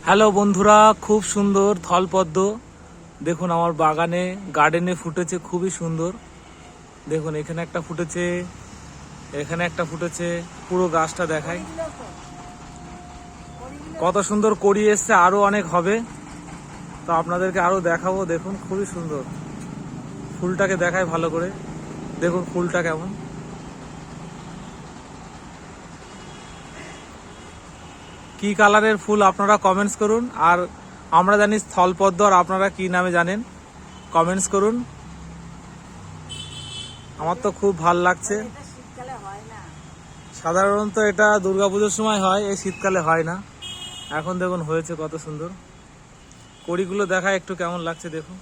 Hello বন্ধুরা, খুব সুন্দর থলপদ্ম দেখুন আমার বাগানে গার্ডেনে ফুটেছে, খুবই সুন্দর। দেখুন এখানে একটা ফুটেছে, এখানে একটা ফুটেছে, পুরো গাছটা দেখাই কত সুন্দর কড়ি এসছে, আরো অনেক হবে, তো আপনাদেরকে আরো দেখাবো। দেখুন খুবই সুন্দর, ফুলটাকে দেখাই ভালো করে। দেখুন ফুলটা কেমন, কি কালারের ফুল আপনারা কমেন্টস করুন। আর আমরা জানি স্থলপদ্ম, আর আপনারা কি নামে জানেন কমেন্টস করুন। আমার তো খুব ভাল লাগছে। সাধারণত এটা দুর্গাপুজোর সময় হয়, এই শীতকালে হয় না। এখন দেখুন হয়েছে কত সুন্দর, কড়িগুলো দেখা একটু কেমন লাগছে দেখুন।